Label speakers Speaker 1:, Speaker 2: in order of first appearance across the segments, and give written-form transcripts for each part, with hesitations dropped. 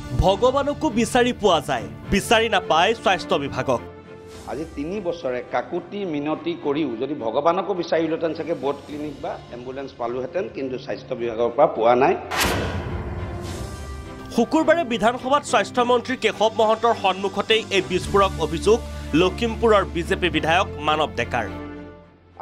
Speaker 1: ভগৱানকো বিচাৰি পোৱা যায়, বিচাৰি নাপায় স্বাস্থ্য বিভাগক।
Speaker 2: আজি 3 বছৰে কাকুতি মিনতি কৰিও যদি ভগৱানকো বিচাৰিলেহেঁতেন চাগে বোট ক্লিনিক বা এম্বুলেন্স পালোহেঁতেন, কিন্তু স্বাস্থ্য বিভাগৰ পৰা পোৱা নাই।
Speaker 1: শুকুৰবাৰে বিধানসভাত স্বাস্থ্যমন্ত্ৰী কেশৱ মহন্তৰ সন্মুখতেই এই বিস্ফোৰক অভিযোগ লখিমপুৰৰ বিজেপি বিধায়ক মানৱ ডেকাৰ।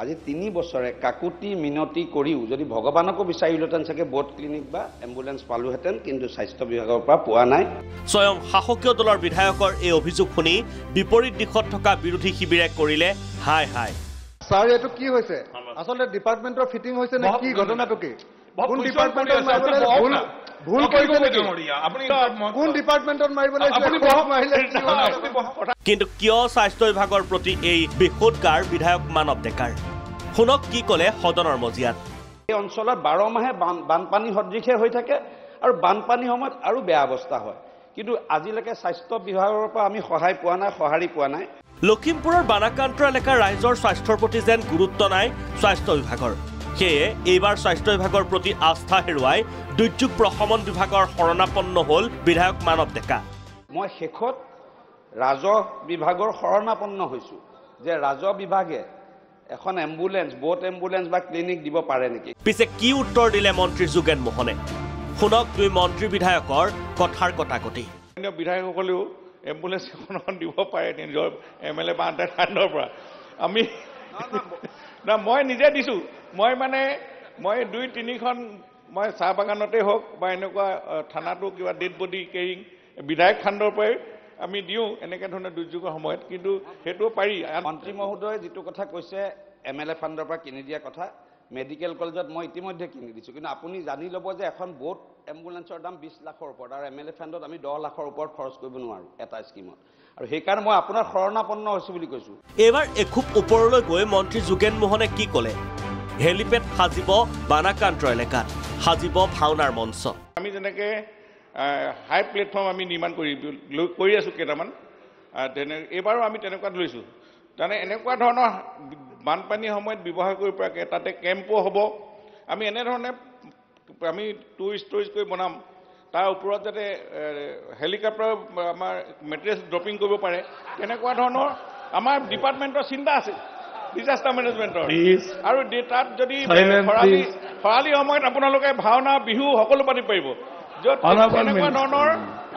Speaker 2: আজি 3 বছৰে কাকুতি মিনতি কৰিও যদি ভগৱানকো বিচাৰিলেহেঁতেন চাগে বোট ক্লিনিক বা এম্বুলেন্স পালোহেঁতেন, কিন্তু স্বাস্থ্য বিভাগৰ পৰা পোৱা নাই।
Speaker 1: স্বয়ং শাসকীয় দলৰ বিধায়কৰ এই অভিযোগ শুনি বিপৰীত দিশত থকা বিৰোধী শিবিৰে কৰিলে হাই হাই।
Speaker 3: ছাৰ, এইটো কি হৈছে? আচলতে ডিপাৰ্টমেণ্টৰ ফিটিং হৈছে নে কি? ঘটনাটো কি? কোন ডিপাৰ্টমেণ্টত মাৰিবলৈ ভুল কৰিছে নেকি? কোন ডিপাৰ্টমেণ্টত মাৰিবলৈ
Speaker 1: কিন্তু কিয় স্বাস্থ্য বিভাগৰ প্ৰতি এই বিষোদগাৰ বিধায়ক মানৱ ডেকাৰ? শুনক কি ক'লে সদনৰ মজিয়াত।
Speaker 2: এই অঞ্চলত 12 মাহে বানপানী সদৃশে হৈ থাকে আৰু বানপানীৰ সময়ত আৰু বেয়া অৱস্থা হয়, কিন্তু আজিলৈকে স্বাস্থ্য বিভাগৰ পৰা আমি সহায় পোৱা নাই, সঁহাৰি পোৱা নাই।
Speaker 1: লখিমপুৰৰ বানাক্ৰান্ত এলেকাৰ ৰাইজৰ স্বাস্থ্যৰ প্ৰতি যেন গুৰুত্ব নাই স্বাস্থ্য বিভাগৰ। সেয়ে এইবাৰ স্বাস্থ্য বিভাগৰ প্ৰতি আস্থা হেৰুৱাই দুৰ্যোগ প্ৰশমন বিভাগৰ শৰণাপন্ন হ'ল বিধায়ক মানৱ ডেকা।
Speaker 2: মই শেষত ৰাজহ বিভাগৰ শৰণাপন্ন হৈছোঁ যে ৰাজহ বিভাগে এখন এম্বুলেন্স, বোট এম্বুলেন্স বা ক্লিনিক দিব পাৰে নেকি। পিছে
Speaker 1: কি উত্তৰ দিলে মন্ত্ৰী যোগেন মোহনে? শুনক দুই মন্ত্ৰী বিধায়কৰ কথাৰ কটাকটি।
Speaker 4: বিধায়কসকলেও এম্বুলেন্স এখন দিব পাৰে নিজৰ MLA বা আণ্ডাৰগ্ৰাউণ্ডৰ পৰা। আমি মই নিজে দিছোঁ। মই 2-3খন মই চাহ বাগানতে হওক বা এনেকুৱা থানাটো কিবা ডেড বডি কেৰিং বিধায়ক খাণ্ডৰ পৰাই আমি দিওঁ এনেকৈ ধৰণৰ দুৰ্যোগৰ সময়ত, কিন্তু সেইটো পাৰি।
Speaker 2: মন্ত্ৰী মহোদয়ে যিটো কথা কৈছে MLA ফাণ্ডৰ পৰা কিনি দিয়া কথা, মেডিকেল কলেজত মই ইতিমধ্যে কিনি দিছোঁ, কিন্তু আপুনি জানি ল'ব যে এখন বোট এম্বুলেন্সৰ দাম 20 লাখৰ ওপৰত, আৰু MLA ফাণ্ডত আমি 10 লাখৰ ওপৰত খৰচ কৰিব নোৱাৰোঁ এটা স্কিমত, আৰু সেইকাৰণে মই আপোনাৰ শৰণাপন্ন হৈছোঁ বুলি কৈছোঁ।
Speaker 1: এইবাৰ এখুব ওপৰলৈ গৈ মন্ত্ৰী যোগেন মোহনে কি ক'লে? হেলিপেড সাজিব বানাক্ৰান্ত এলেকাত, সাজিব ভাওনাৰ মঞ্চ।
Speaker 4: আমি যেনেকৈ হাই প্লেটফৰ্ম আমি নিৰ্মাণ কৰি আছোঁ কেইটামান, এইবাৰো আমি তেনেকুৱাত লৈছোঁ। তাৰমানে এনেকুৱা ধৰণৰ বানপানীৰ সময়ত ব্যৱহাৰ কৰিব পৰাকৈ তাতে কেম্পো হ'ব। আমি এনেধৰণে আমি টুৰিষ্ট কৰি বনাম, তাৰ ওপৰত যাতে হেলিকপ্টাৰ আমাৰ মেটেৰিয়েলছ ড্ৰপিং কৰিব পাৰে, তেনেকুৱা ধৰণৰ আমাৰ ডিপাৰ্টমেণ্টৰ চিন্তা আছে ডিজাষ্টাৰ মেনেজমেণ্টৰ। আৰু তাত যদি খৰালি সময়ত আপোনালোকে ভাওনা, বিহু সকলো পাতিব পাৰিব, য'ত এনেকুৱা ধৰণৰ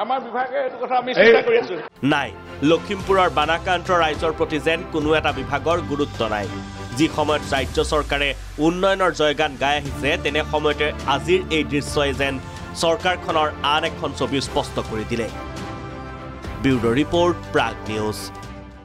Speaker 4: আমাৰ বিভাগে এইটো কথা আমি চিন্তা কৰি আছোঁ।
Speaker 1: নাই, লখিমপুৰৰ বানাক্ৰান্ত ৰাইজৰ প্ৰতি যেন কোনো এটা বিভাগৰ গুৰুত্ব নাই। যি সময়ত ৰাজ্য চৰকাৰে উন্নয়নৰ জয়গান গাই আহিছে, তেনে সময়তে আজিৰ এই দৃশ্যই যেন চৰকাৰখনৰ আন এখন ছবি স্পষ্ট কৰি দিলে। Bureau' report, Prag news.